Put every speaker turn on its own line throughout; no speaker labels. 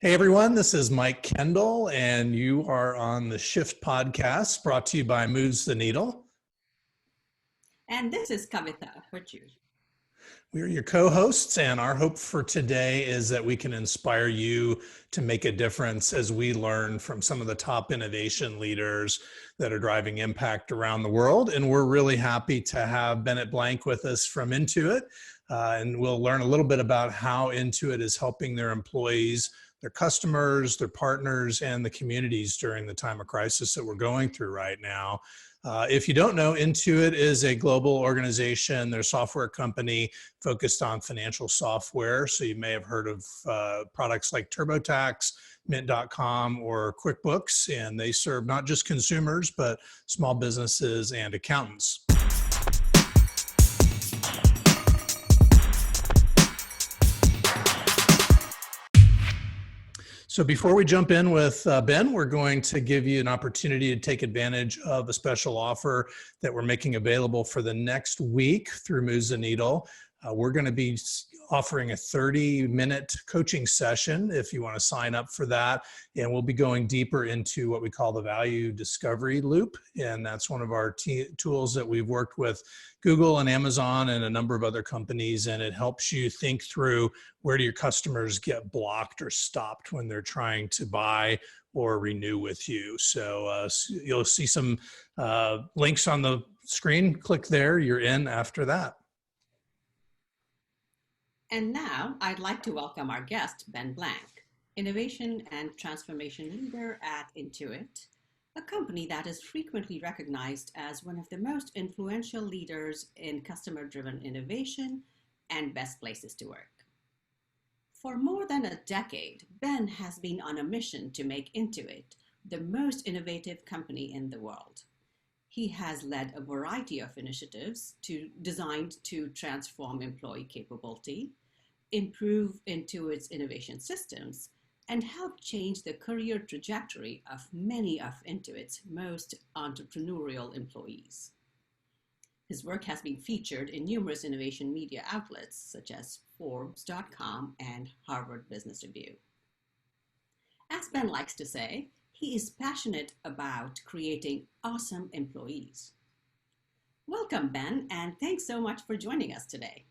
Hey everyone, this is Mike Kendall, and you are on the Shift podcast brought to you by Moves the Needle.
And this is Kavitha Virtue.
We are your co-hosts, and our hope for today is that we can inspire you to make a difference as we learn from some of the top innovation leaders that are driving impact around the world. And we're really happy to have Bennett Blank with us from Intuit, and we'll learn a little bit about how Intuit is helping their employees, their customers, their partners, and the communities during the time of crisis that we're going through right now. If you don't know, Intuit is a global organization. They're a software company focused on financial software. So you may have heard of products like TurboTax, Mint.com, or QuickBooks, and they serve not just consumers, but small businesses and accountants. So before we jump in with Ben, we're going to give you an opportunity to take advantage of a special offer that we're making available for the next week through Moves the Needle. We're going to be offering a 30-minute coaching session if you want to sign up for that. And we'll be going deeper into what we call the value discovery loop. And that's one of our tools that we've worked with Google and Amazon and a number of other companies. And it helps you think through, where do your customers get blocked or stopped when they're trying to buy or renew with you. So you'll see some links on the screen. Click there, you're in after that.
And now I'd like to welcome our guest, Ben Blank, Innovation and Transformation Leader at Intuit, a company that is frequently recognized as one of the most influential leaders in customer-driven innovation and best places to work. For more than a decade, Ben has been on a mission to make Intuit the most innovative company in the world. He has led a variety of initiatives designed to transform employee capability, improve Intuit's innovation systems, and help change the career trajectory of many of Intuit's most entrepreneurial employees. His work has been featured in numerous innovation media outlets such as Forbes.com and Harvard Business Review. As Ben likes to say, he is passionate about creating awesome employees. Welcome, Ben, and thanks so much for joining us today.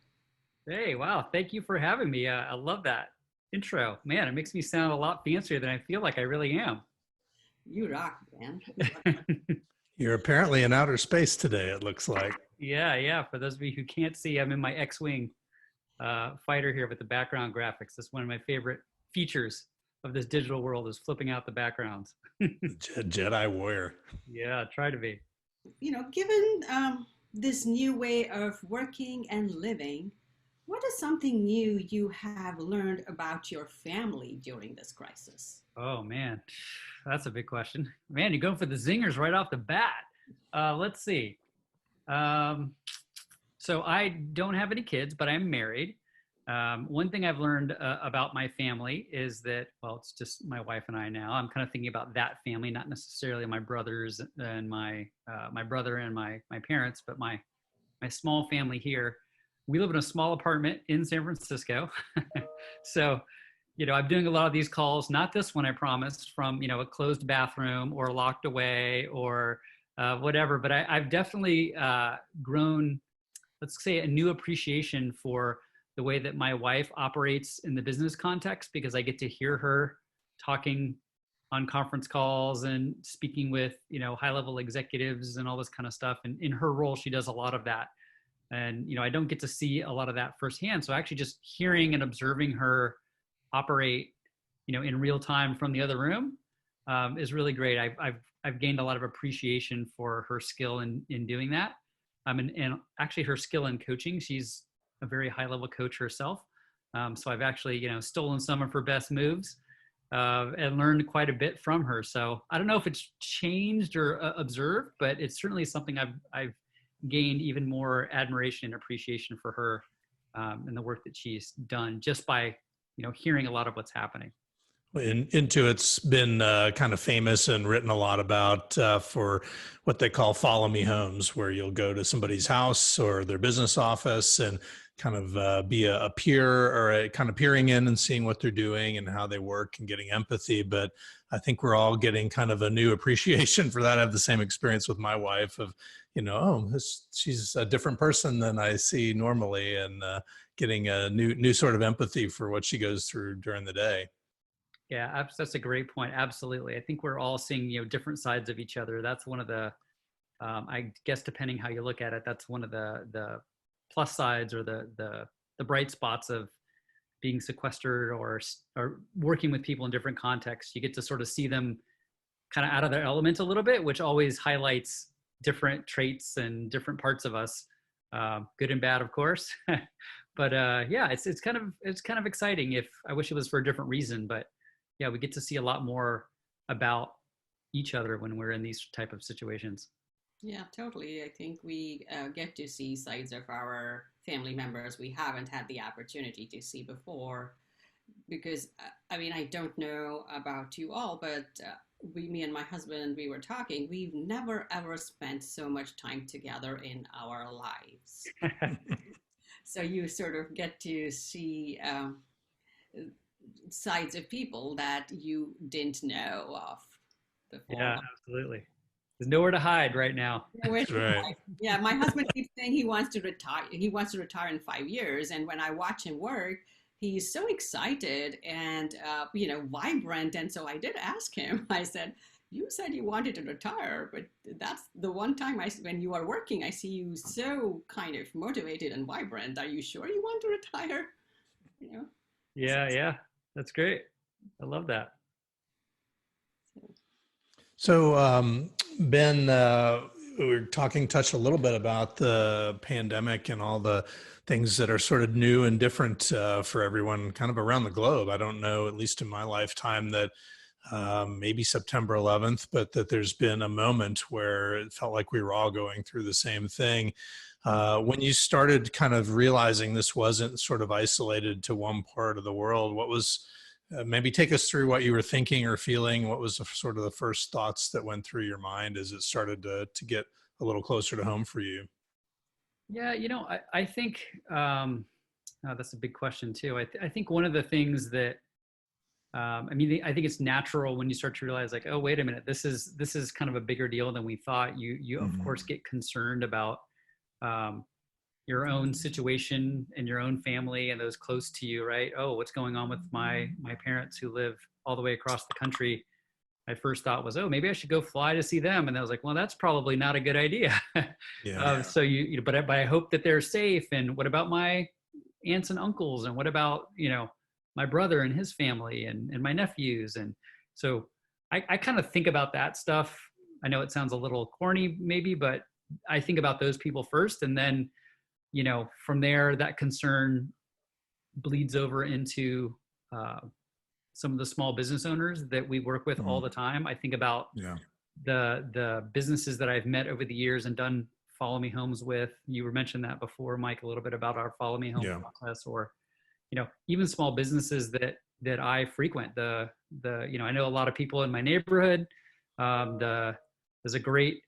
Hey, wow. Thank you for having me. I love that intro. Man, it makes me sound a lot fancier than I feel like I really am.
You rock, Ben.
You're apparently in outer space today, it looks like.
Yeah. For those of you who can't see, I'm in my X-Wing fighter here with the background graphics. That's one of my favorite features of this digital world, is flipping out the backgrounds.
Jedi warrior.
Yeah, try to be.
You know, given this new way of working and living, what is something new you have learned about your family during this crisis?
Oh, man, that's a big question. Man, you're going for the zingers right off the bat. Let's see. So I don't have any kids, but I'm married. One thing I've learned about my family is that, well, it's just my wife and I now. I'm kind of thinking about that family, not necessarily my brothers and my brother and my parents, but my small family here. We live in a small apartment in San Francisco. So, I'm doing a lot of these calls, not this one, I promised, from, a closed bathroom or locked away or whatever. But I've definitely grown, let's say, a new appreciation for the way that my wife operates in the business context, because I get to hear her talking on conference calls and speaking with, high-level executives and all this kind of stuff. And in her role, she does a lot of that. And, I don't get to see a lot of that firsthand. So actually just hearing and observing her operate, in real time from the other room is really great. I've gained a lot of appreciation for her skill in doing that. And actually her skill in coaching. She's a very high level coach herself. So I've actually, stolen some of her best moves and learned quite a bit from her. So I don't know if it's changed or observed, but it's certainly something I've gained even more admiration and appreciation for her and the work that she's done just by, hearing a lot of what's happening.
Intuit's been kind of famous and written a lot about for what they call follow me homes, where you'll go to somebody's house or their business office and kind of be a peer or a kind of peering in and seeing what they're doing and how they work and getting empathy. But I think we're all getting kind of a new appreciation for that. I have the same experience with my wife of, oh, she's a different person than I see normally, and getting a new sort of empathy for what she goes through during the day.
Yeah, that's a great point. Absolutely. I think we're all seeing, different sides of each other. That's one of the, I guess, depending how you look at it, that's one of the plus sides or the bright spots of being sequestered or working with people in different contexts. You get to sort of see them kind of out of their element a little bit, which always highlights different traits and different parts of us, good and bad, of course. But yeah, it's kind of exciting. If I wish it was for a different reason, but yeah, we get to see a lot more about each other when we're in these type of situations.
Yeah, totally. I think we get to see sides of our family members we haven't had the opportunity to see before. Because, I mean, I don't know about you all, but me and my husband, we were talking, we've never ever spent so much time together in our lives. So you sort of get to see sides of people that you didn't know of before.
Yeah, absolutely. There's nowhere to hide right now.
Right.
Yeah, my husband keeps saying he wants to retire. He wants to retire in 5 years, and when I watch him work, he's so excited and vibrant. And so I did ask him. I said, "You said you wanted to retire, but that's the one time when you are working, I see you so kind of motivated and vibrant. Are you sure you want to retire?"
Yeah, that's great. I love that.
So, Ben, we were touched a little bit about the pandemic and all the things that are sort of new and different for everyone kind of around the globe. I don't know, at least in my lifetime, that maybe September 11th, but that there's been a moment where it felt like we were all going through the same thing. When you started kind of realizing this wasn't sort of isolated to one part of the world, what was maybe take us through what you were thinking or feeling? What was sort of the first thoughts that went through your mind as it started to get a little closer to home for you?
Yeah, I think that's a big question too. I think one of the things that I think it's natural when you start to realize, like, oh, wait a minute, this is kind of a bigger deal than we thought. You of course get concerned about your own situation and your own family and those close to you, right? Oh, what's going on with my parents who live all the way across the country? My first thought was, oh, maybe I should go fly to see them. And I was like, well, that's probably not a good idea.
Yeah.
So but I hope that they're safe. And what about my aunts and uncles? And what about, my brother and his family and my nephews? And so I kind of think about that stuff. I know it sounds a little corny maybe, but I think about those people first. And then, from there, that concern bleeds over into some of the small business owners that we work with all the time. I think about the businesses that I've met over the years and done Follow Me Homes with. You were mentioned that before, Mike, a little bit about our Follow Me Home process, or even small businesses that I frequent. I know a lot of people in my neighborhood. There's a great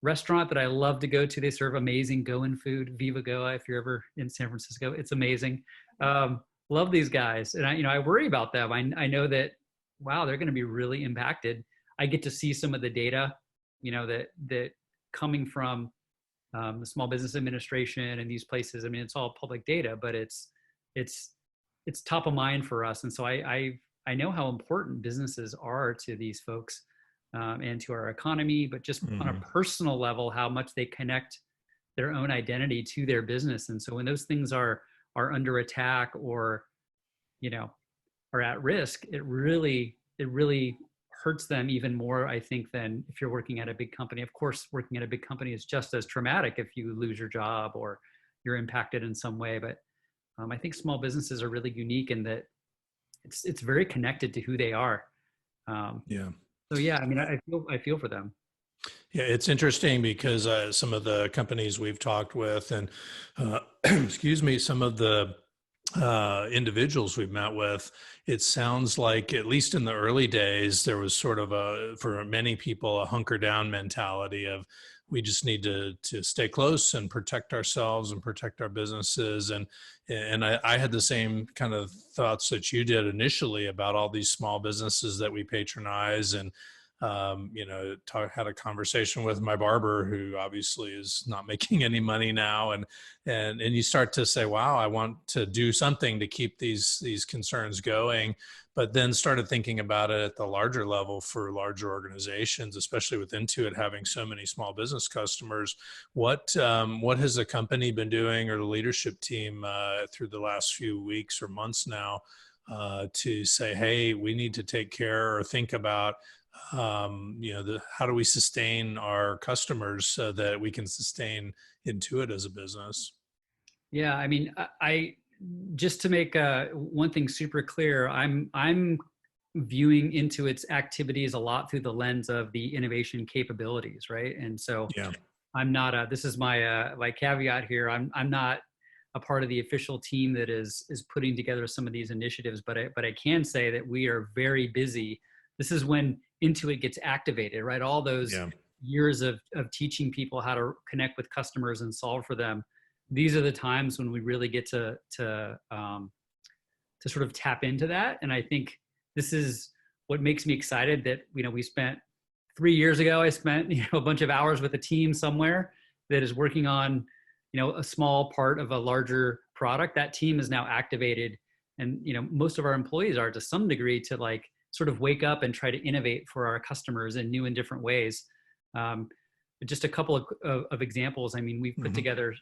restaurant that I love to go to. They serve amazing Goan food, Viva Goa. If you're ever in San Francisco, it's amazing. Love these guys, and I worry about them. I know that, wow, they're going to be really impacted. I get to see some of the data, that coming from the Small Business Administration and these places. I mean, it's all public data, but it's top of mind for us. And so I know how important businesses are to these folks and to our economy, but just on a personal level, how much they connect their own identity to their business. And so when those things are under attack or, are at risk, it really hurts them even more, I think, than if you're working at a big company. Of course, working at a big company is just as traumatic if you lose your job or you're impacted in some way. But I think small businesses are really unique in that it's very connected to who they are. So yeah, I mean, I feel for them.
Yeah, it's interesting because some of the companies we've talked with and excuse me, some of the individuals we've met with, it sounds like, at least in the early days, there was sort of for many people, a hunker down mentality of, we just need to stay close and protect ourselves and protect our businesses. And I had the same kind of thoughts that you did initially about all these small businesses that we patronize. And had a conversation with my barber, who obviously is not making any money now, and you start to say, wow, I want to do something to keep these concerns going. But then started thinking about it at the larger level for larger organizations, especially with Intuit having so many small business customers. What has the company been doing, or the leadership team, through the last few weeks or months now, to say, hey, we need to take care or think about how do we sustain our customers so that we can sustain Intuit as a business?
Yeah, I mean, I just to make one thing super clear, I'm viewing Intuit's activities a lot through the lens of the innovation capabilities, right? And so
Yeah.
I'm not this is my caveat here. I'm not a part of the official team that is putting together some of these initiatives, but I can say that we are very busy. This is when Intuit gets activated, right? All those years of teaching people how to connect with customers and solve for them. These are the times when we really get to sort of tap into that. And I think this is what makes me excited that, we spent 3 years ago, I spent, a bunch of hours with a team somewhere that is working on, a small part of a larger product. That team is now activated. And, most of our employees are, to some degree, to like sort of wake up and try to innovate for our customers in new and different ways. Just a couple of examples. I mean, we've put together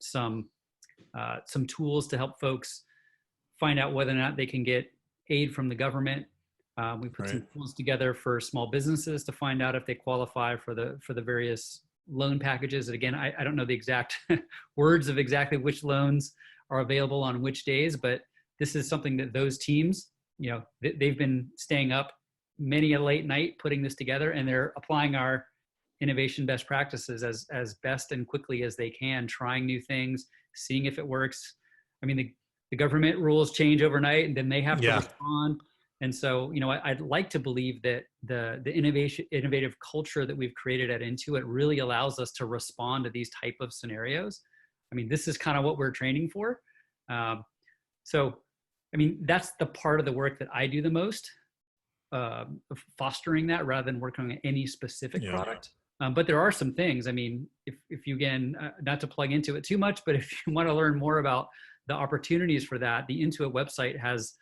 some tools to help folks find out whether or not they can get aid from the government. We put some tools together for small businesses to find out if they qualify for the various loan packages. And again, I don't know the exact words of exactly which loans are available on which days, but this is something that those teams, they've been staying up many a late night putting this together, and they're applying our innovation best practices as best and quickly as they can, trying new things, seeing if it works. I mean, the government rules change overnight, and then they have to respond. And so, I'd like to believe that the innovative culture that we've created at Intuit really allows us to respond to these type of scenarios. I mean, this is kind of what we're training for. So, I mean, that's the part of the work that I do the most, fostering that rather than working on any specific product. But there are some things. I mean, if you, again, not to plug into it too much, but if you want to learn more about the opportunities for that, the Intuit website has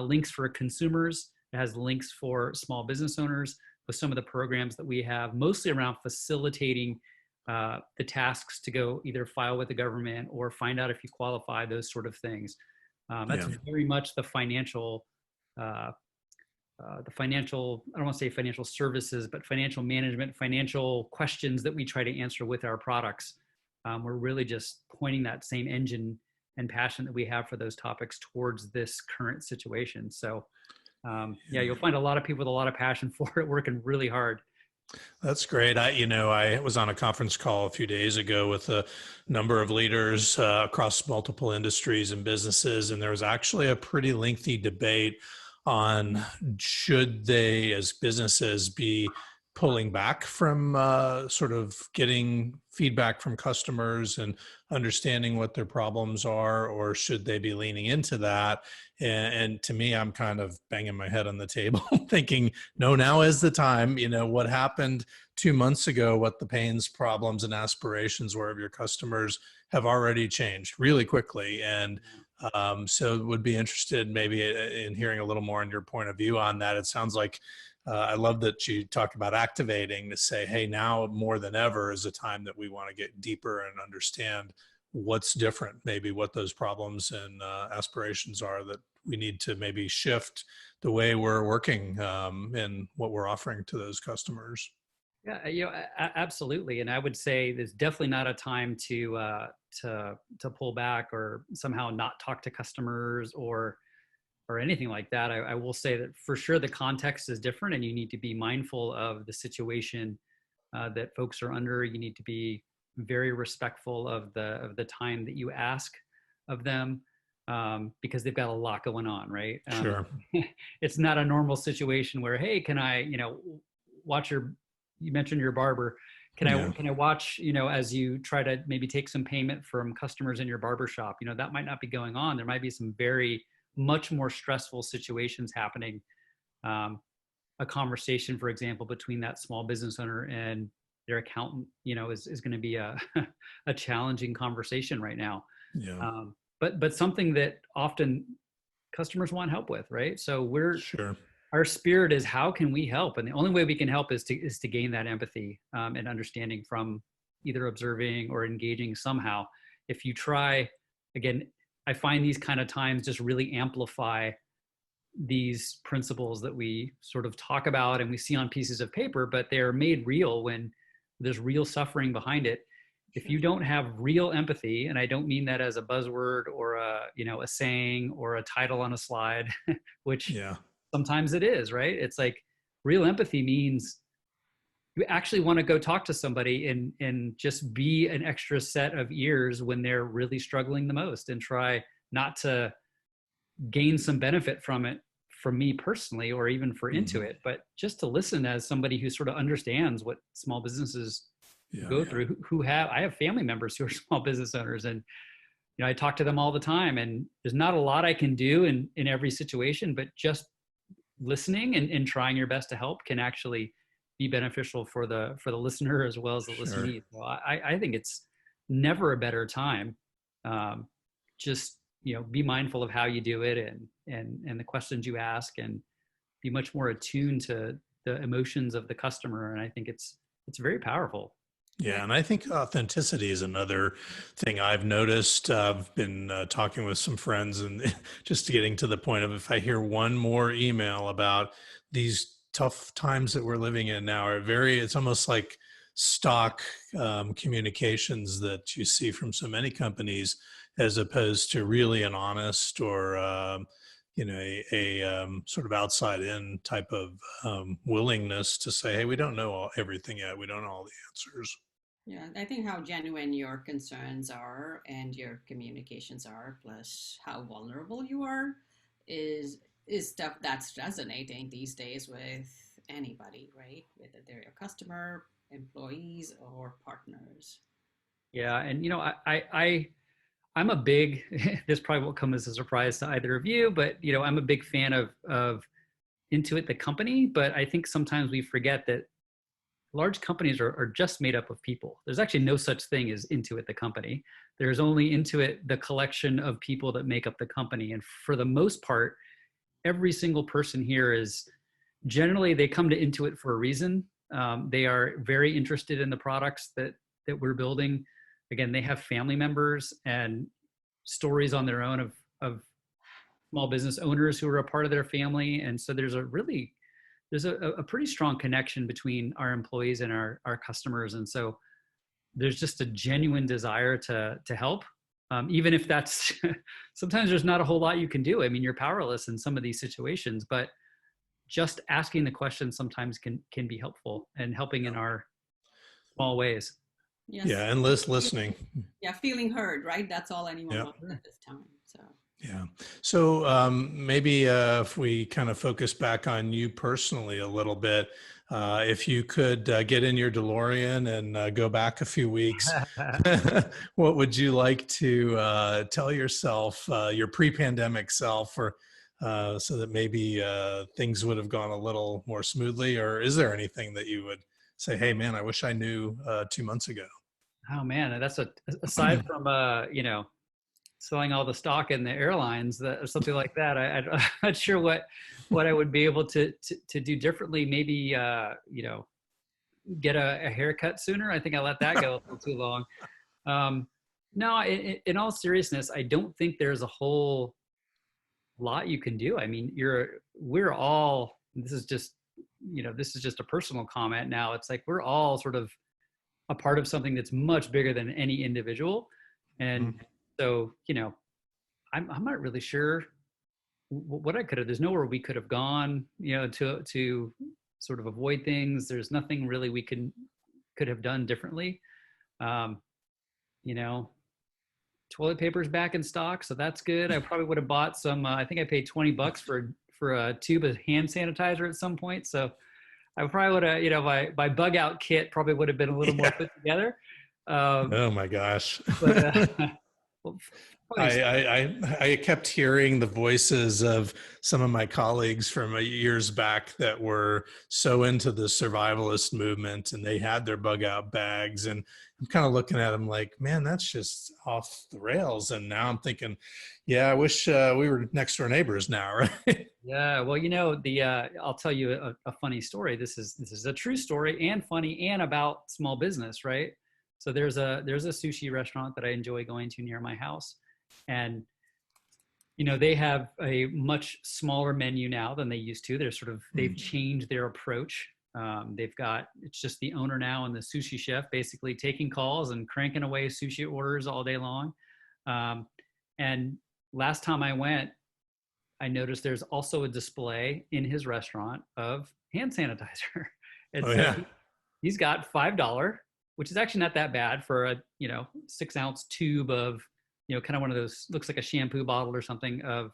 links for consumers. It has links for small business owners with some of the programs that we have, mostly around facilitating the tasks to go either file with the government or find out if you qualify, those sort of things. That's very much the financial, I don't want to say financial services, but financial management, financial questions that we try to answer with our products. We're really just pointing that same engine and passion that we have for those topics towards this current situation. So you'll find a lot of people with a lot of passion for it, working really hard.
That's great. I was on a conference call a few days ago with a number of leaders across multiple industries and businesses, and there was actually a pretty lengthy debate on should they, as businesses, be pulling back from sort of getting feedback from customers and understanding what their problems are, or should they be leaning into that? And to me, I'm kind of banging my head on the table thinking, no, now is the time. What happened 2 months ago, what the pains, problems, and aspirations were of your customers have already changed really quickly. And so would be interested maybe in hearing a little more on your point of view on that. It sounds like I love that you talk about activating to say, hey, now more than ever is a time that we want to get deeper and understand what's different, maybe what those problems and aspirations are that we need to maybe shift the way we're working and what we're offering to those customers.
Yeah, absolutely. And I would say there's definitely not a time to pull back or somehow not talk to customers or anything like that. I will say that for sure the context is different, and you need to be mindful of the situation that folks are under. You need to be very respectful of the time that you ask of them, because they've got a lot going on, right?
Sure.
It's not a normal situation where, hey, can I, you mentioned your barber.
Yeah.
can I watch, as you try to maybe take some payment from customers in your barbershop, that might not be going on. There might be some very much more stressful situations happening. A conversation, for example, between that small business owner and their accountant, is going to be a, a challenging conversation right now.
Yeah.
But something that often customers want help with, right? So
Sure.
our spirit is, how can we help? And the only way we can help is to gain that empathy and understanding from either observing or engaging somehow. If you try, again, I find these kind of times just really amplify these principles that we sort of talk about and we see on pieces of paper, but they're made real when there's real suffering behind it. If you don't have real empathy, and I don't mean that as a buzzword or a saying or a title on a slide, which
Yeah.
sometimes it is, right? It's like real empathy means you actually want to go talk to somebody and just be an extra set of ears when they're really struggling the most, and try not to gain some benefit from it from me personally or even for Intuit, but just to listen as somebody who sort of understands what small businesses go through, I have family members who are small business owners, and I talk to them all the time, and there's not a lot I can do in every situation, but just listening and trying your best to help can actually be beneficial for the listener as well as the listenee. So I think it's never a better time. Just be mindful of how you do it and the questions you ask, and be much more attuned to the emotions of the customer. And I think it's very powerful.
Yeah, and I think authenticity is another thing I've noticed. I've been talking with some friends, and just getting to the point of, if I hear one more email about these tough times that we're living in now, it's almost like stock communications that you see from so many companies, as opposed to really an honest or sort of outside in type of willingness to say, hey, we don't know everything yet. We don't know all the answers.
Yeah, I think how genuine your concerns are and your communications are, plus how vulnerable you are, is stuff that's resonating these days with anybody, right? Whether they're your customer, employees, or partners.
Yeah, and I'm a big, this probably won't come as a surprise to either of you, but I'm a big fan of Intuit the company, but I think sometimes we forget that large companies are just made up of people. There's actually no such thing as Intuit the company. There's only Intuit, the collection of people that make up the company. And for the most part, every single person here is generally, they come to Intuit for a reason. They are very interested in the products that we're building. Again, they have family members and stories on their own of small business owners who are a part of their family. And so there's a pretty strong connection between our employees and our customers. And so there's just a genuine desire to help. Even if that's, sometimes there's not a whole lot you can do. I mean, you're powerless in some of these situations, but just asking the question sometimes can be helpful, and helping in our small ways.
Yes.
Yeah, and listening.
Yeah, feeling heard, right? That's all anyone
Yeah.
wants at this time. So.
Yeah. So maybe if we kind of focus back on you personally a little bit, if you could get in your DeLorean and go back a few weeks, what would you like to tell yourself, your pre-pandemic self, or so that maybe things would have gone a little more smoothly? Or is there anything that you would say, hey, man, I wish I knew 2 months ago?
Oh man, that's aside from selling all the stock in the airlines, or something like that. I'm not sure what I would be able to do differently. Maybe get a haircut sooner. I think I let that go a little too long. No, in all seriousness, I don't think there's a whole lot you can do. I mean, we're all. This is just a personal comment. Now it's like we're all sort of a part of something that's much bigger than any individual, and so I'm not really sure what I could have. There's nowhere we could have gone, to sort of avoid things. There's nothing really we could have done differently. Toilet paper's back in stock, so that's good. I probably would have bought some. I think I paid $20 for a tube of hand sanitizer at some point. So I probably would have, my bug out kit probably would have been a little more
Yeah.
put together. Um,
Oh my gosh.
but well, funny.
I kept hearing the voices of some of my colleagues from years back that were so into the survivalist movement, and they had their bug out bags, and I'm kind of looking at them like, man, that's just off the rails. And now I'm thinking, yeah, I wish we were next door neighbors now, right?
Yeah, well, I'll tell you a funny story. This is a true story and funny and about small business, right? So there's a sushi restaurant that I enjoy going to near my house, and they have a much smaller menu now than they used to. They've changed their approach. It's just the owner now and the sushi chef basically taking calls and cranking away sushi orders all day long. And last time I went, I noticed there's also a display in his restaurant of hand sanitizer. And
Oh
so
yeah.
he's got $5, which is actually not that bad for a 6-ounce tube of kind of one of those, looks like a shampoo bottle or something, of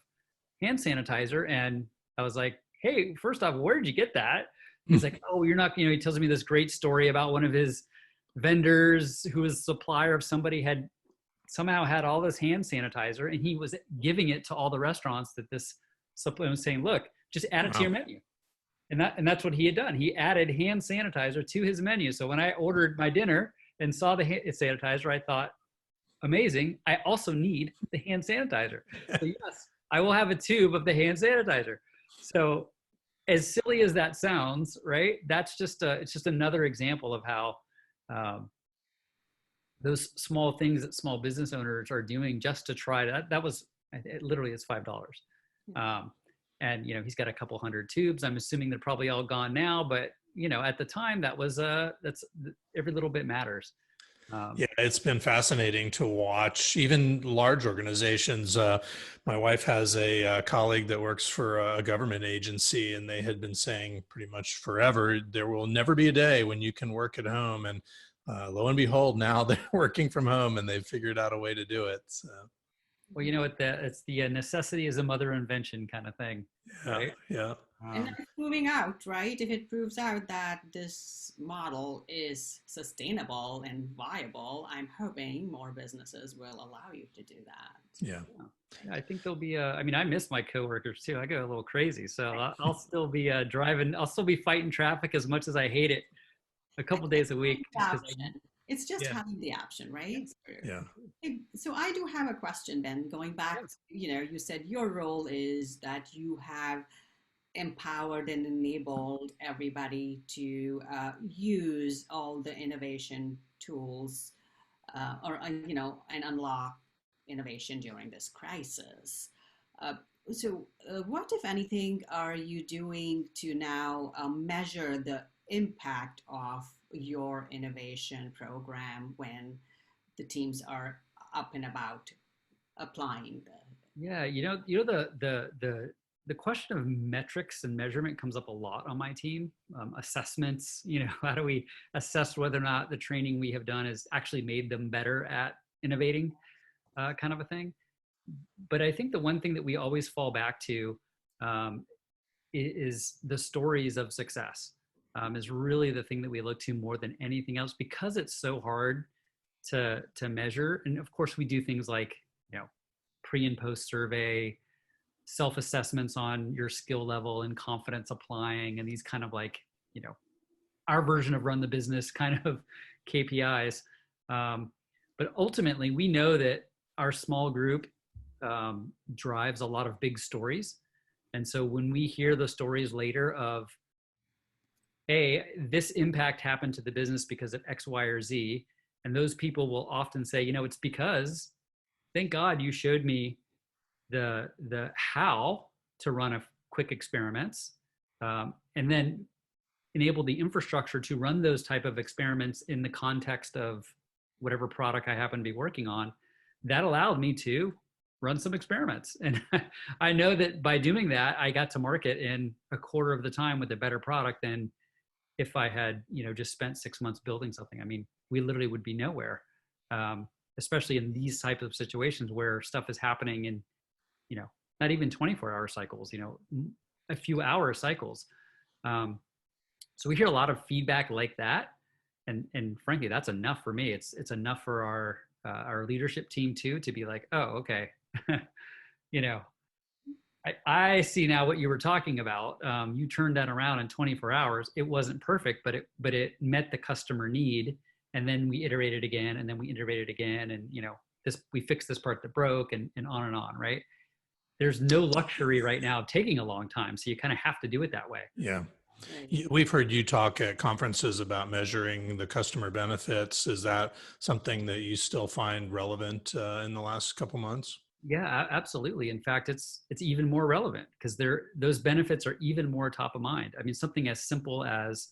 hand sanitizer. And I was like, hey, first off, where did you get that? He's like, oh, you're not, he tells me this great story about one of his vendors who was a supplier of somebody had somehow had all this hand sanitizer, and he was giving it to all the restaurants that this supplement was saying, look, just add it to your menu. And that's what he had done. He added hand sanitizer to his menu. So when I ordered my dinner and saw the hand sanitizer, I thought, amazing. I also need the hand sanitizer. So yes, I will have a tube of the hand sanitizer. So as silly as that sounds, right? That's it's just another example of how those small things that small business owners are doing just to try that was, it literally is $5. And he's got a couple hundred tubes. I'm assuming they're probably all gone now, but at the time that's every little bit matters.
Yeah, it's been fascinating to watch even large organizations. My wife has a colleague that works for a government agency, and they had been saying pretty much forever, there will never be a day when you can work at home. And lo and behold, now they're working from home and they've figured out a way to do it. So.
Well, it's the necessity is a mother invention kind of thing, right?
Yeah.
And it's proving out, right? If it proves out that this model is sustainable and viable, I'm hoping more businesses will allow you to do that.
Yeah.
I think there'll be I miss my coworkers too. I go a little crazy. So I'll still be driving. I'll still be fighting traffic as much as I hate it a couple days a week.
It's just having the option, right?
Yeah.
So I do have a question, Ben, going back, you said your role is that you have empowered and enabled everybody to use all the innovation tools and unlock innovation during this crisis. So what, if anything, are you doing to now measure the impact of your innovation program when the teams are up and about applying
the question of metrics and measurement comes up a lot on my team. Assessments, how do we assess whether or not the training we have done has actually made them better at innovating, kind of a thing. But I think the one thing that we always fall back to is the stories of success. Is really the thing that we look to more than anything else, because it's so hard to measure. And of course we do things like, pre and post survey, self-assessments on your skill level and confidence applying, and these kind of like, our version of run the business kind of KPIs. But ultimately we know that our small group drives a lot of big stories. And so when we hear the stories later of, hey, this impact happened to the business because of X, Y, or Z. And those people will often say, it's because, thank God you showed me the how to run a quick experiments, and then enable the infrastructure to run those type of experiments in the context of whatever product I happen to be working on. That allowed me to run some experiments. And I know that by doing that, I got to market in a quarter of the time with a better product than if I had, just spent 6 months building something. I mean, we literally would be nowhere, especially in these types of situations where stuff is happening in, not even 24-hour cycles, a few hour cycles. So we hear a lot of feedback like that. And frankly, that's enough for me. It's enough for our leadership team too, to be like, oh, okay. you know, I see now what you were talking about. You turned that around in 24 hours. It wasn't perfect, but it met the customer need. And then we iterated again, and then we iterated again, and we fixed this part that broke, and on, right? There's no luxury right now of taking a long time, so you kind of have to do it that way.
Yeah. We've heard you talk at conferences about measuring the customer benefits. Is that something that you still find relevant in the last couple months?
Yeah, absolutely. In fact, it's even more relevant because those benefits are even more top of mind. I mean, something as simple as,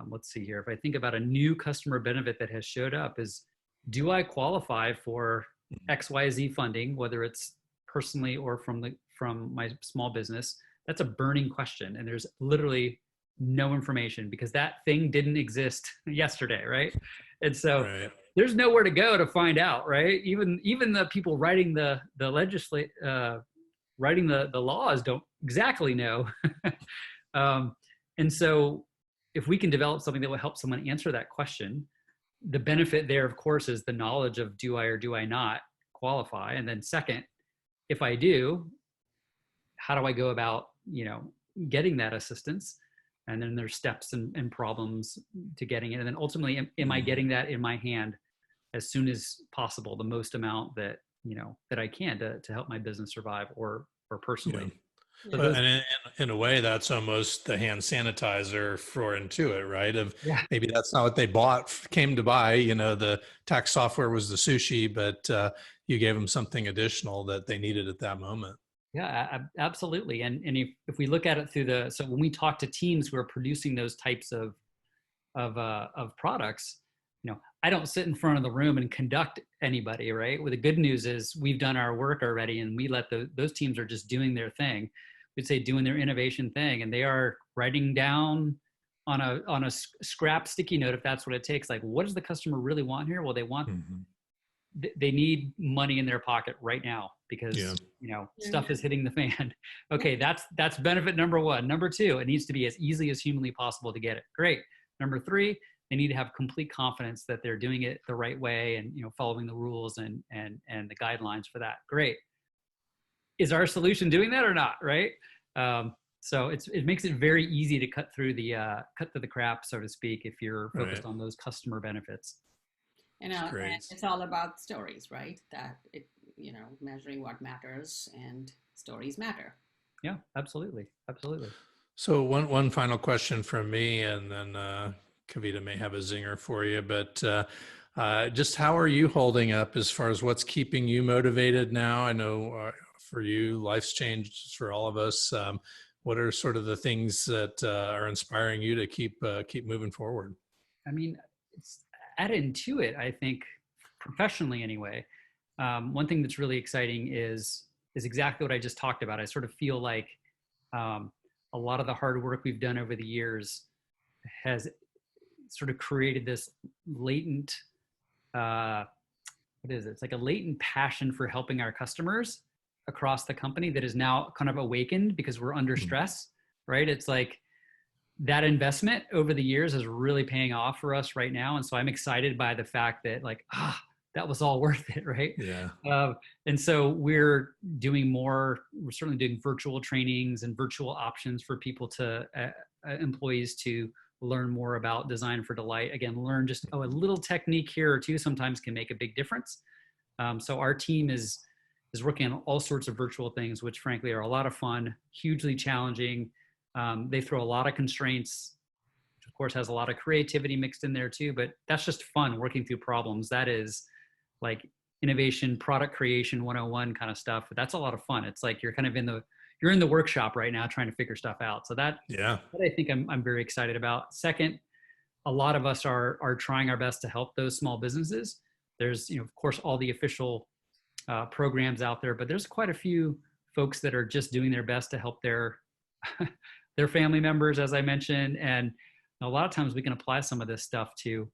let's see here. If I think about a new customer benefit that has showed up, is do I qualify for XYZ funding, whether it's personally or from my small business? That's a burning question, and there's literally no information because that thing didn't exist yesterday, right? And so.
Right.
There's nowhere to go to find out, right? Even the people writing writing the laws don't exactly know. And so if we can develop something that will help someone answer that question, the benefit there, of course, is the knowledge of do I or do I not qualify? And then second, if I do, how do I go about, getting that assistance? And then there's steps and problems to getting it. And then ultimately, am I getting that in my hand as soon as possible, the most amount that I can to help my business survive or personally.
Yeah. So and in a way, that's almost the hand sanitizer for Intuit, right? Maybe that's not what they came to buy. The tax software was the Sushi, but you gave them something additional that they needed at that moment.
Yeah, absolutely. And if we look at it through so when we talk to teams who are producing those types of products, I don't sit in front of the room and conduct anybody, right? Well, the good news is we've done our work already, and we let those teams are just doing their thing. We'd say doing their innovation thing, and they are writing down on a scrap sticky note, if that's what it takes. Like, what does the customer really want here? Well, they want they need money in their pocket right now because stuff is hitting the fan. Okay, that's benefit number one. Number two, it needs to be as easily as humanly possible to get it. Great. Number three, they need to have complete confidence that they're doing it the right way and following the rules and the guidelines for that. Great. Is our solution doing that or not? Right. So it makes it very easy to cut through the crap, so to speak, if you're focused on those customer benefits.
And it's all about stories, right? That measuring what matters, and stories matter.
Yeah, absolutely.
So one final question from me, and then Kavita may have a zinger for you, but just how are you holding up as far as what's keeping you motivated now? I know for you, life's changed for all of us. What are sort of the things that are inspiring you to keep moving forward?
I mean, it's at Intuit, I think, professionally anyway, one thing that's really exciting is exactly what I just talked about. I sort of feel like a lot of the hard work we've done over the years has sort of created this latent, what is it? It's like a latent passion for helping our customers across the company that is now kind of awakened because we're under stress, right? It's like that investment over the years is really paying off for us right now. And so I'm excited by the fact that that was all worth it, right?
Yeah.
And so we're certainly doing virtual trainings and virtual options for people employees to learn more about Design for Delight. Again, learn just a little technique here or two sometimes can make a big difference. So our team is working on all sorts of virtual things, which frankly are a lot of fun, hugely challenging. They throw a lot of constraints, which of course has a lot of creativity mixed in there too, but that's just fun working through problems. That is like innovation, product creation 101 kind of stuff. But that's a lot of fun. It's like you're kind of you're in the workshop right now trying to figure stuff out. So that I think I'm very excited about. Second, a lot of us are trying our best to help those small businesses. There's, of course, all the official programs out there, but there's quite a few folks that are just doing their best to help their family members, as I mentioned. And a lot of times we can apply some of this stuff to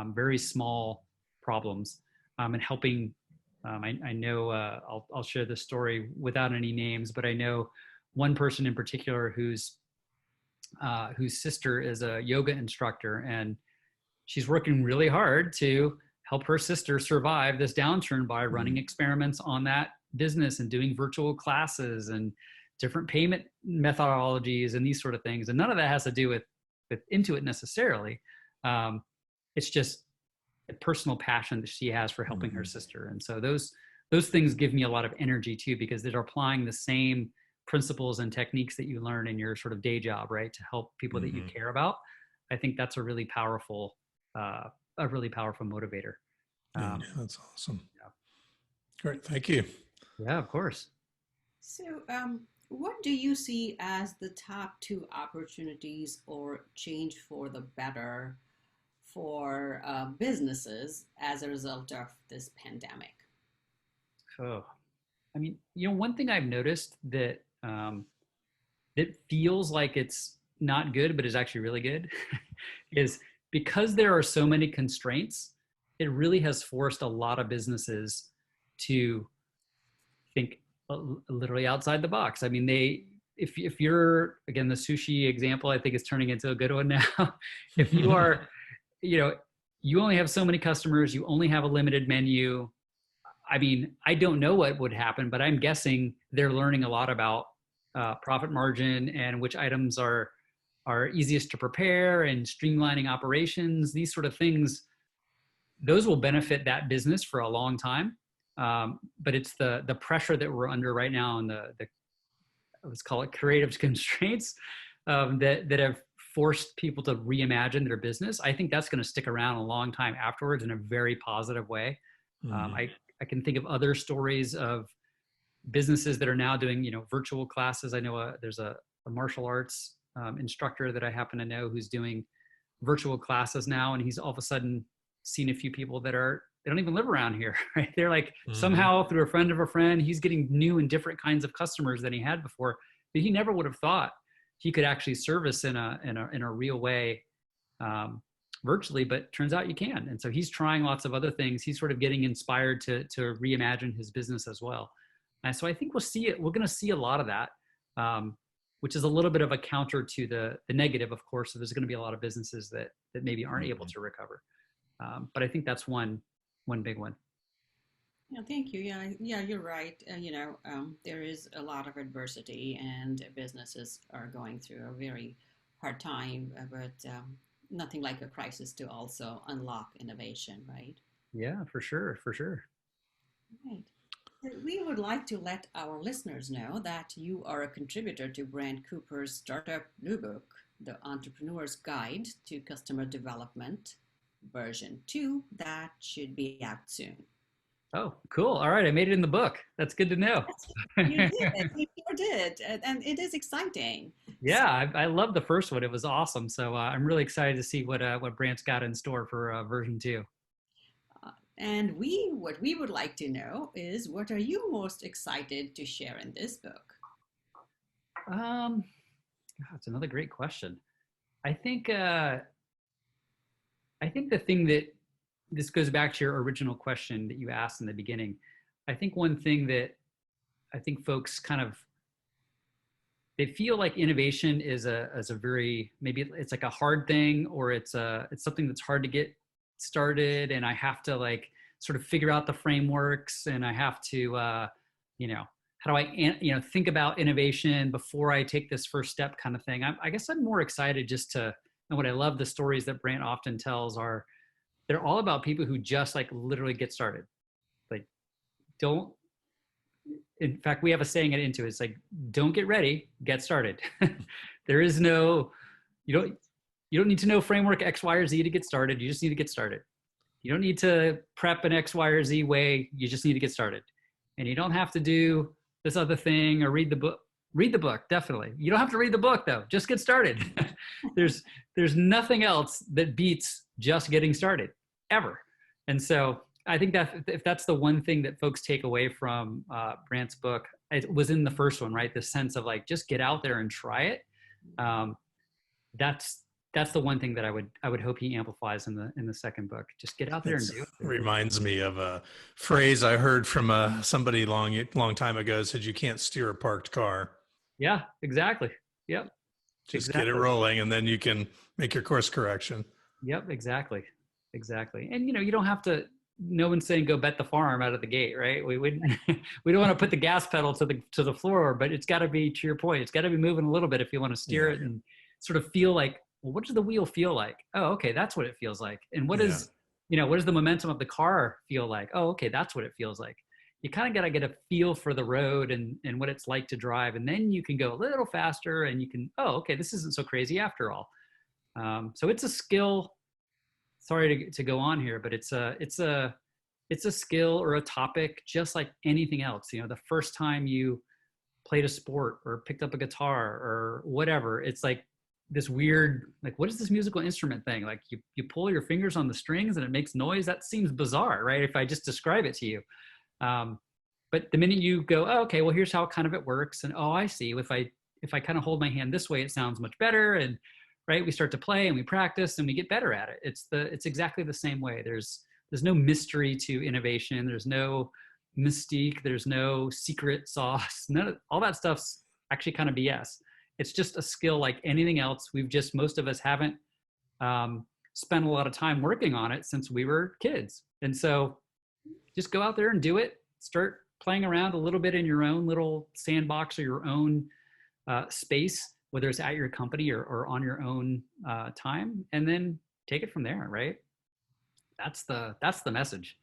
very small problems and helping. I know I'll share this story without any names, but I know one person in particular who's whose sister is a yoga instructor, and she's working really hard to help her sister survive this downturn by running experiments on that business and doing virtual classes and different payment methodologies and these sort of things. And none of that has to do with Intuit necessarily. It's just a personal passion that she has for helping her sister. And so those things give me a lot of energy too, because they're applying the same principles and techniques that you learn in your sort of day job, right? To help people that you care about. I think that's a really powerful motivator.
Yeah, that's awesome. Yeah. Great. Thank you.
Yeah, of course.
So, what do you see as the top 2 opportunities or change for the better for businesses as a result of this pandemic?
Oh, I mean, one thing I've noticed that that feels like it's not good, but is actually really good, is because there are so many constraints, it really has forced a lot of businesses to think literally outside the box. I mean, if you're, again, the sushi example, I think is turning into a good one now. If you are, you only have so many customers, you only have a limited menu. I mean, I don't know what would happen, but I'm guessing they're learning a lot about profit margin and which items are easiest to prepare and streamlining operations, these sort of things. Those will benefit that business for a long time. But it's the pressure that we're under right now and the let's call it creative constraints that have forced people to reimagine their business. I think that's going to stick around a long time afterwards in a very positive way. I can think of other stories of businesses that are now doing, virtual classes. I know there's a martial arts instructor that I happen to know who's doing virtual classes now, and he's all of a sudden seen a few people that they don't even live around here, right? They're like somehow through a friend of a friend, he's getting new and different kinds of customers than he had before that he never would have thought he could actually service in a real way virtually, but turns out you can. And so he's trying lots of other things. He's sort of getting inspired to reimagine his business as well. And so I think we'll see it. We're going to see a lot of that, which is a little bit of a counter to the negative, of course. So there's going to be a lot of businesses that maybe aren't able to recover. But I think that's one big one.
Yeah, thank you. Yeah, you're right. There is a lot of adversity, and businesses are going through a very hard time. But nothing like a crisis to also unlock innovation, right?
Yeah, for sure.
Right. We would like to let our listeners know that you are a contributor to Brant Cooper's Startup Blue Book, The Entrepreneur's Guide to Customer Development, version 2, that should be out soon.
Oh, cool. All right. I made it in the book. That's good to know.
You did. And it is exciting.
Yeah, I love the first one. It was awesome. So I'm really excited to see what Brant's got in store for version 2.
And what we would like to know is, what are you most excited to share in this book?
That's another great question. I think the thing that, this goes back to your original question that you asked in the beginning. I think one thing that I think folks they feel like innovation is a very, maybe it's like a hard thing, or it's something that's hard to get started, and I have to like sort of figure out the frameworks, and I have to how do I think about innovation before I take this first step, kind of thing. I guess I'm more excited just and what I love, the stories that Brant often tells they're all about people who just like literally get started. Like, in fact, we have a saying at Intuit, it's like, don't get ready, get started. There is no, you don't need to know framework X, Y, or Z to get started. You just need to get started. You don't need to prep an X, Y, or Z way. You just need to get started. And you don't have to do this other thing or read the book. Read the book, definitely. You don't have to read the book though. Just get started. There's nothing else that beats just getting started, ever. And so I think that if that's the one thing that folks take away from Brant's book, it was in the first one, right? The sense of like, just get out there and try it. That's the one thing that I would hope he amplifies in the second book. Just get out there and do it.
Reminds me of a phrase I heard from somebody long time ago. Said, you can't steer a parked car.
Yeah, exactly. Yep.
Just get it rolling, and then you can make your course correction.
Yep, exactly. And you don't have to. No one's saying go bet the farm out of the gate, right? We we don't want to put the gas pedal to the floor, but it's got to be, to your point, it's got to be moving a little bit if you want to steer it and sort of feel like, well, what does the wheel feel like? Oh, okay, that's what it feels like. And what is what does the momentum of the car feel like? Oh, okay, that's what it feels like. You kind of got to get a feel for the road and what it's like to drive, and then you can go a little faster, and you can, oh, okay, this isn't so crazy after all. So it's a skill. Sorry to go on here, but it's a skill or a topic just like anything else. The first time you played a sport or picked up a guitar or whatever, it's like this weird, like, what is this musical instrument thing? Like you pull your fingers on the strings and it makes noise. That seems bizarre, right? If I just describe it to you. But the minute you go, oh, okay, well, here's how kind of it works. And, oh, I see. If I kind of hold my hand this way, it sounds much better. And right, we start to play and we practice and we get better at it. It's exactly the same way. There's no mystery to innovation. There's no mystique. There's no secret sauce. All that stuff's actually kind of BS. It's just a skill like anything else. Most of us haven't spent a lot of time working on it since we were kids. And so just go out there and do it. Start playing around a little bit in your own little sandbox or your own space, whether it's at your company or on your own time, and then take it from there, right? That's the message.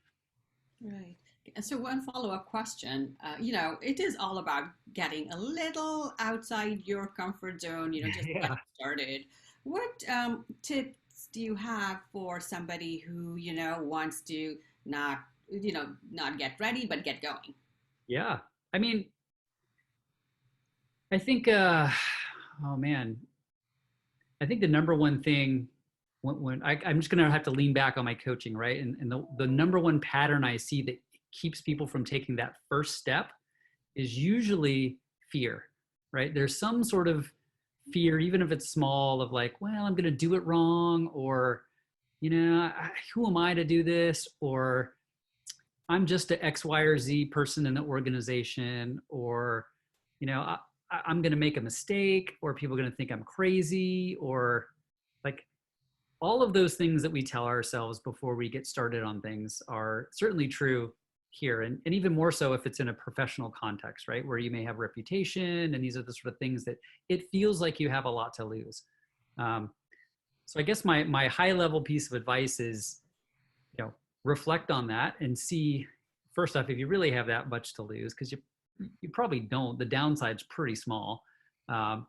Right. And so one follow-up question, it is all about getting a little outside your comfort zone, just get started. What tips do you have for somebody who, wants to not get ready, but get going?
Yeah. I mean, I think, oh man, I think the number one thing when I'm just going to have to lean back on my coaching, right? And the number one pattern I see that keeps people from taking that first step is usually fear, right? There's some sort of fear, even if it's small, of like, well, I'm going to do it wrong, or, who am I to do this? Or I'm just an X, Y, or Z person in the organization, or, I'm going to make a mistake, or people are going to think I'm crazy, or like all of those things that we tell ourselves before we get started on things are certainly true here. And even more so if it's in a professional context, right? Where you may have reputation, and these are the sort of things that it feels like you have a lot to lose. So I guess my high level piece of advice is, reflect on that and see, first off, if you really have that much to lose, because you probably don't. The downside's pretty small. And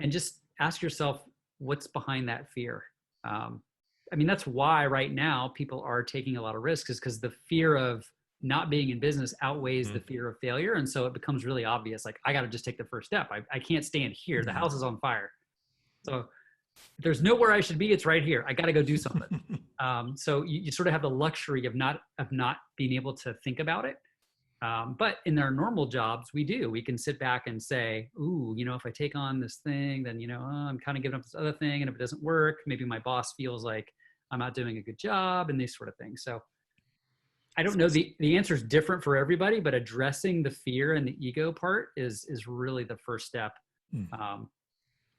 just ask yourself, what's behind that fear? That's why right now people are taking a lot of risks, is because the fear of not being in business outweighs the fear of failure. And so it becomes really obvious, like, I got to just take the first step. I can't stand here. The house is on fire. So if there's nowhere I should be, it's right here. I got to go do something. So you sort of have the luxury of not being able to think about it. But in our normal jobs, we can sit back and say, ooh, if I take on this thing, then, I'm kind of giving up this other thing. And if it doesn't work, maybe my boss feels like I'm not doing a good job, and these sort of things. So I don't know, the answer is different for everybody, but addressing the fear and the ego part is really the first step.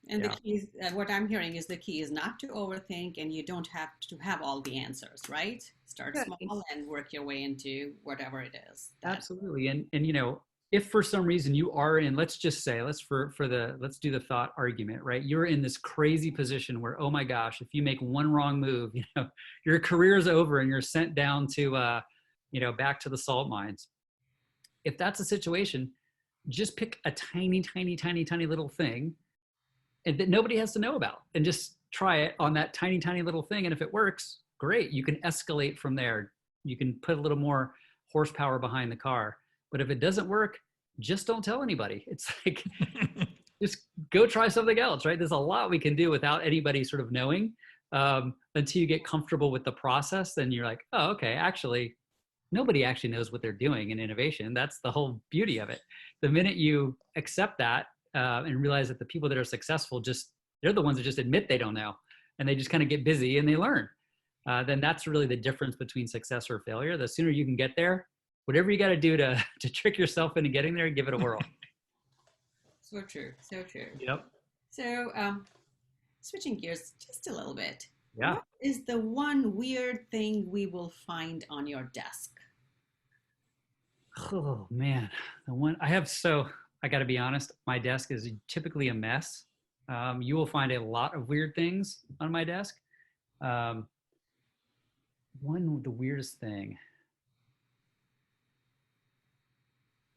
And the key is, what I'm hearing is the key is not to overthink, and you don't have to have all the answers, right? Start small and work your way into whatever it is.
Absolutely. And if for some reason you are in, let's just say, let's do the thought argument, right? You're in this crazy position where, oh my gosh, if you make one wrong move, your career's over and you're sent down to, back to the salt mines. If that's a situation, just pick a tiny, tiny, tiny, tiny little thing and that nobody has to know about, and just try it on that tiny, tiny little thing. And if it works, great. You can escalate from there. You can put a little more horsepower behind the car. But if it doesn't work, just don't tell anybody. It's like, just go try something else, right? There's a lot we can do without anybody sort of knowing, until you get comfortable with the process. Then you're like, oh, okay, actually, nobody actually knows what they're doing in innovation. That's the whole beauty of it. The minute you accept that, and realize that the people that are successful, they're the ones that just admit they don't know, and they just kind of get busy and they learn. Then that's really the difference between success or failure. The sooner you can get there, whatever you got to do to trick yourself into getting there, give it a whirl.
So true. So true.
Yep.
So, switching gears just a little bit,
Yeah.
what is the one weird thing we will find on your desk?
Oh man, the one I have. So I got to be honest, my desk is typically a mess. You will find a lot of weird things on my desk. Um, the weirdest thing.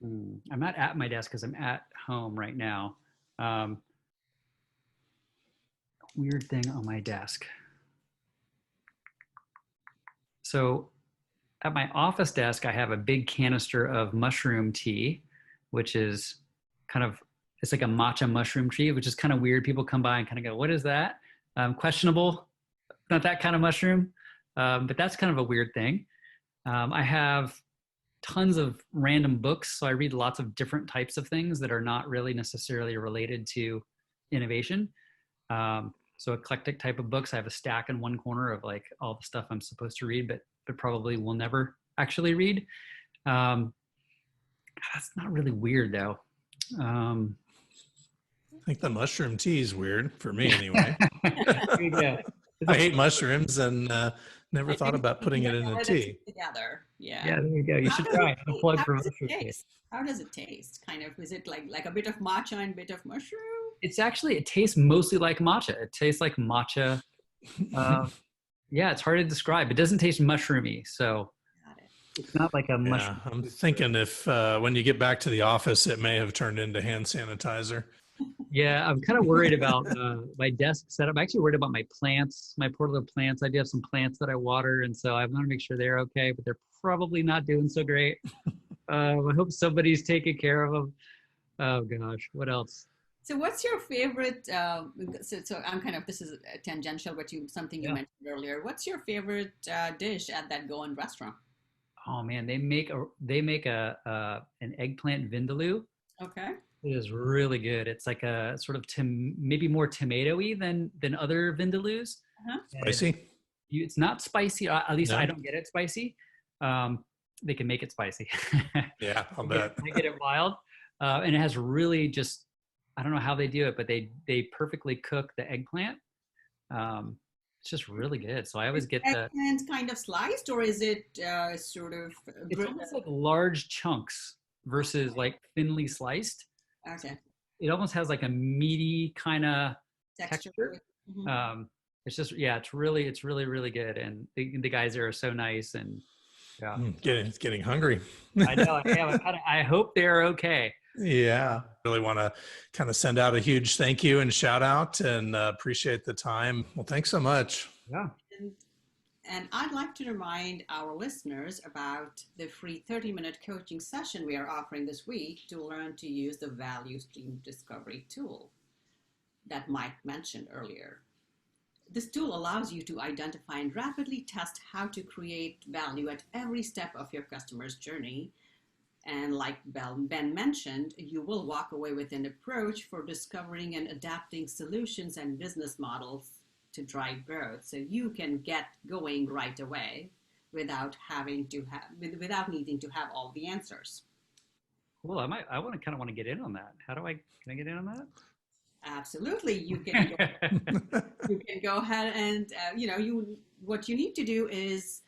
I'm not at my desk because I'm at home right now. Um, Weird thing on my desk. So at my office desk, I have a big canister of mushroom tea, which is kind of, it's like a matcha mushroom tea, which is kind of weird. People come by and kind of go, what is that? Questionable, not that kind of mushroom. But that's kind of a weird thing. I have tons of random books. So I read lots of different types of things that are not really necessarily related to innovation. So eclectic type of books. I have a stack in one corner of like all the stuff I'm supposed to read, but probably will never actually read. That's not really weird though.
I think the mushroom tea is weird for me anyway.
Yeah.
I hate mushrooms and never
I
thought about putting it in a tea.
Together. Yeah.
Yeah, there you go. You
How
should
does
try
it
it. A plug
how
for
does it
mushroom tea.
taste? How does it taste? Kind of, is it like a bit of matcha and a bit of mushroom?
It's actually, it tastes mostly like matcha. It tastes like matcha. Yeah, it's hard to describe. It doesn't taste mushroomy, so
Got it.
it's not like a
Yeah,
mushroom.
I'm thinking if when you get back to the office, it may have turned into hand sanitizer.
Yeah, I'm kind of worried about my desk setup. I'm actually worried about my plants, my portable plants. I do have some plants that I water, and so I want to make sure they're okay, but they're probably not doing so great. I hope somebody's taking care of them. Oh gosh, what else?
So, what's your favorite? So I'm kind of, this is tangential, but something you
Yeah.
mentioned earlier. What's your favorite dish at that go-in restaurant?
Oh man, they make an eggplant vindaloo.
Okay.
It is really good. It's like a sort of maybe more tomatoey than other vindaloos.
Uh-huh.
And
Spicy?
it's not spicy. At least I
No?
don't get it spicy. They can make it spicy.
Yeah, I'll bet.
I get it wild, and it has really just, I don't know how they do it, but they perfectly cook the eggplant. It's just really good. So I always get the.
Eggplant kind of sliced, or is it sort of?
It's almost like large chunks versus like thinly sliced.
Okay.
It almost has like a meaty kind of
Texture.
texture.
Mhm.
It's just, yeah, it's really really good, and the guys there are so nice, and yeah,
It's getting hungry.
I know. I hope they're okay.
Yeah. Really want to kind of send out a huge thank you and shout out and appreciate the time. Well, thanks so much.
Yeah.
And I'd like to remind our listeners about the free 30-minute coaching session we are offering this week to learn to use the value stream discovery tool that Mike mentioned earlier. This tool allows you to identify and rapidly test how to create value at every step of your customer's journey. And like Ben mentioned, you will walk away with an approach for discovering and adapting solutions and business models to drive growth, so you can get going right away without without needing to have all the answers.
Cool. I want to kind of want to get in on that. Can I get in on that?
Absolutely, you can go ahead and what you need to do is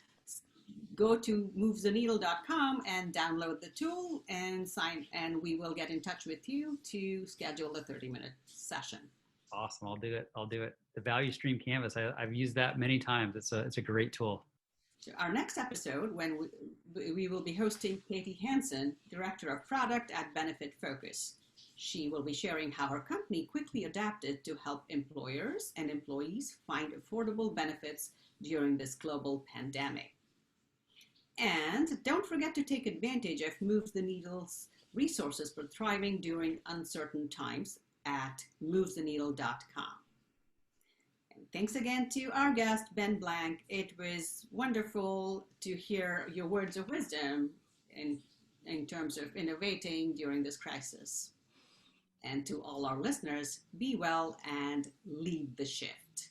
go to movetheneedle.com and download the tool and sign, and we will get in touch with you to schedule a 30-minute session.
Awesome. I'll do it. The value stream canvas. I've used that many times. It's a great tool.
So our next episode, when we will be hosting Katie Hansen, Director of Product at Benefit Focus. She will be sharing how her company quickly adapted to help employers and employees find affordable benefits during this global pandemic. And don't forget to take advantage of Move the Needle's resources for thriving during uncertain times at movetheneedle.com. And thanks again to our guest, Ben Blank. It was wonderful to hear your words of wisdom in terms of innovating during this crisis. And to all our listeners, be well and lead the shift.